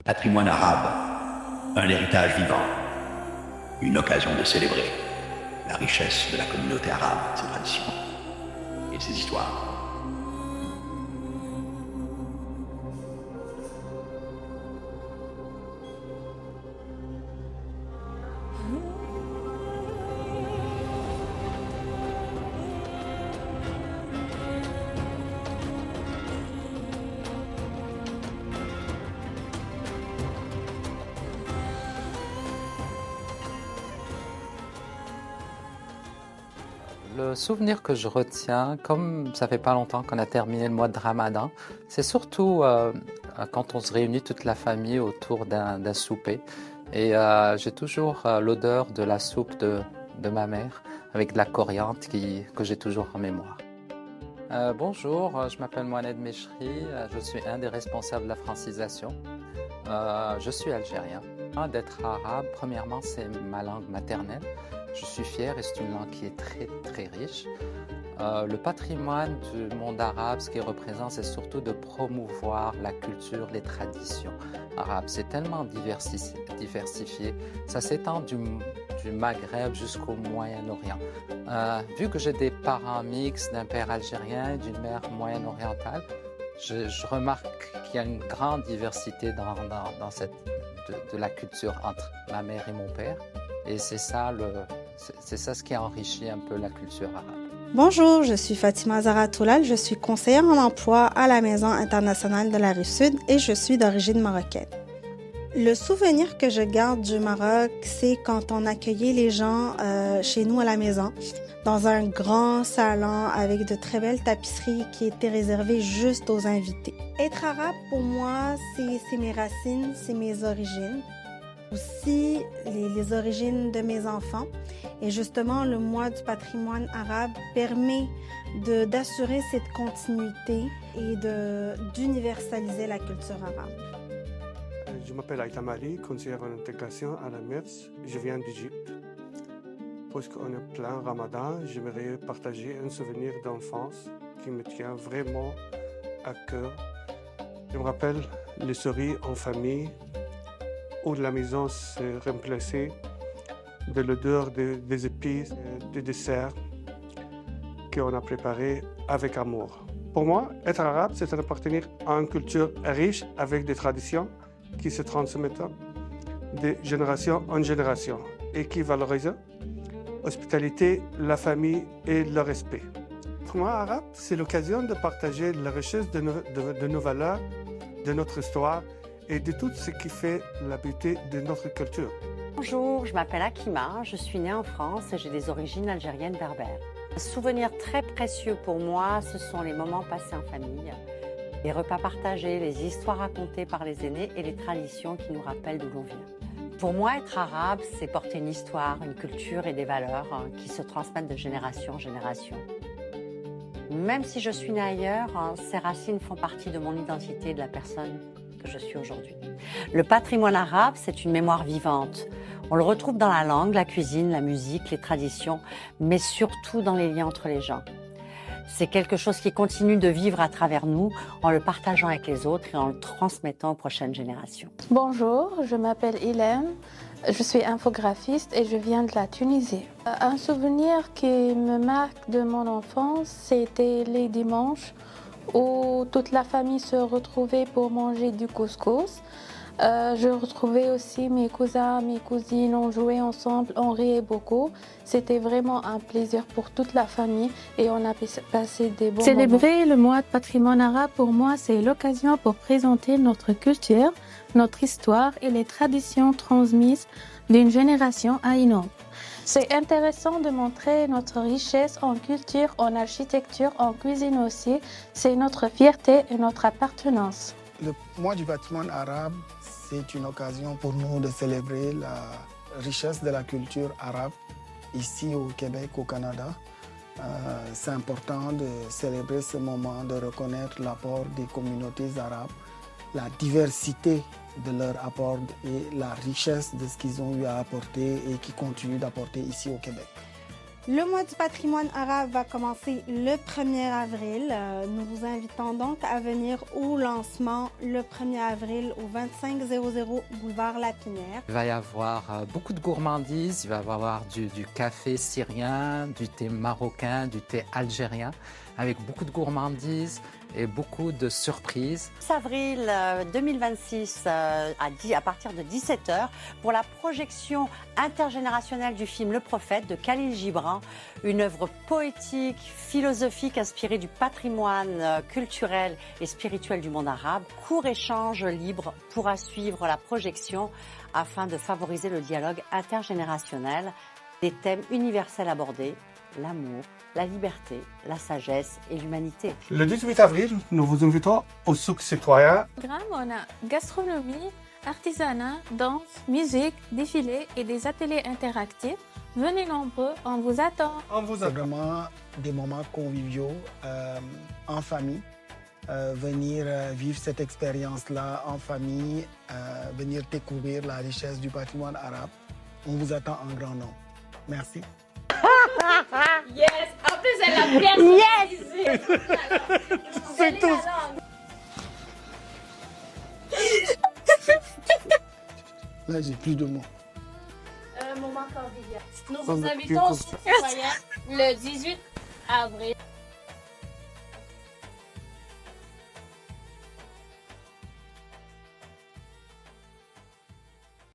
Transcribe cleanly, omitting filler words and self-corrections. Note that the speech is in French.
Patrimoine arabe, un héritage vivant, une occasion de célébrer la richesse de la communauté arabe, ses traditions et ses histoires. Le souvenir que je retiens, comme ça fait pas longtemps qu'on a terminé le mois de Ramadan, c'est surtout quand on se réunit toute la famille autour d'un souper. Et j'ai toujours l'odeur de la soupe de ma mère avec de la coriandre que j'ai toujours en mémoire. Bonjour, je m'appelle Mohamed Mechri, je suis un des responsables de la francisation. Je suis algérien. D'être arabe, premièrement, c'est ma langue maternelle. Je suis fier et c'est une langue qui est très très riche. Le patrimoine du monde arabe, ce qu'il représente, c'est surtout de promouvoir la culture, les traditions arabes. C'est tellement diversifié. Ça s'étend du Maghreb jusqu'au Moyen-Orient. Vu que j'ai des parents mixtes, d'un père algérien et d'une mère moyen-orientale, je remarque qu'il y a une grande diversité de la culture entre ma mère et mon père. Et c'est ça ce qui enrichit un peu la culture arabe. Bonjour, je suis Fatima Zahra Toulal, je suis conseillère en emploi à la Maison internationale de la Rive-Sud et je suis d'origine marocaine. Le souvenir que je garde du Maroc, c'est quand on accueillait les gens chez nous à la maison, dans un grand salon avec de très belles tapisseries qui étaient réservées juste aux invités. Être arabe, pour moi, c'est mes racines, c'est mes origines. Aussi les origines de mes enfants. Et justement, le mois du patrimoine arabe permet d'assurer cette continuité et d'universaliser la culture arabe. Je m'appelle Aïta Mali, conseillère en intégration à la MERS. Je viens d'Égypte. Puisqu'on est plein Ramadan, j'aimerais partager un souvenir d'enfance qui me tient vraiment à cœur. Je me rappelle les soirées en famille où la maison s'est remplacée de l'odeur des épices, des desserts qu'on a préparés avec amour. Pour moi, être arabe, c'est appartenir à une culture riche avec des traditions qui se transmettent de génération en génération et qui valorisent l'hospitalité, la famille et le respect. Pour moi, arabe, c'est l'occasion de partager la richesse de nos valeurs, de notre histoire et de tout ce qui fait la beauté de notre culture. Bonjour, je m'appelle Akima, je suis née en France et j'ai des origines algériennes berbères. Un souvenir très précieux pour moi, ce sont les moments passés en famille, les repas partagés, les histoires racontées par les aînés et les traditions qui nous rappellent d'où l'on vient. Pour moi, être arabe, c'est porter une histoire, une culture et des valeurs qui se transmettent de génération en génération. Même si je suis née ailleurs, ces racines font partie de mon identité et de la personne que je suis aujourd'hui. Le patrimoine arabe, c'est une mémoire vivante. On le retrouve dans la langue, la cuisine, la musique, les traditions, mais surtout dans les liens entre les gens. C'est quelque chose qui continue de vivre à travers nous, en le partageant avec les autres et en le transmettant aux prochaines générations. Bonjour, je m'appelle Hélène, je suis infographiste et je viens de la Tunisie. Un souvenir qui me marque de mon enfance, c'était les dimanches où toute la famille se retrouvait pour manger du couscous. Je retrouvais aussi mes cousins, mes cousines, on jouait ensemble, on riait beaucoup. C'était vraiment un plaisir pour toute la famille et on a passé des bons moments. Célébrer le mois de patrimoine arabe, pour moi, c'est l'occasion pour présenter notre culture, notre histoire et les traditions transmises d'une génération à une autre. C'est intéressant de montrer notre richesse en culture, en architecture, en cuisine aussi. C'est notre fierté et notre appartenance. Le mois du patrimoine arabe, c'est une occasion pour nous de célébrer la richesse de la culture arabe ici au Québec, au Canada. C'est important de célébrer ce moment, de reconnaître l'apport des communautés arabes, la diversité de leur apport et la richesse de ce qu'ils ont eu à apporter et qui continuent d'apporter ici au Québec. Le mois du patrimoine arabe va commencer le 1er avril. Nous vous invitons donc à venir au lancement le 1er avril au 2500 boulevard Lapinière. Il va y avoir beaucoup de gourmandises, il va y avoir du café syrien, du thé marocain, du thé algérien, avec beaucoup de gourmandises et beaucoup de surprises. 10 avril 2026 à partir de 17h pour la projection intergénérationnelle du film Le Prophète de Khalil Gibran, une œuvre poétique, philosophique inspirée du patrimoine culturel et spirituel du monde arabe. Court échange libre pourra suivre la projection afin de favoriser le dialogue intergénérationnel. Des thèmes universels abordés, l'amour, la liberté, la sagesse et l'humanité. Le 18 avril, nous vous invitons au souk citoyen. Au programme, on a gastronomie, artisanat, danse, musique, défilé et des ateliers interactifs. Venez nombreux, on vous attend. C'est vraiment des moments conviviaux en famille. Venir vivre cette expérience-là en famille, venir découvrir la richesse du patrimoine arabe. On vous attend en grand nombre. Merci. Yes! En plus, elle a personnalisé. C'est tout. Là, j'ai plus de mots. Moment convivial. Nous vous invitons au souk citoyen le 18 avril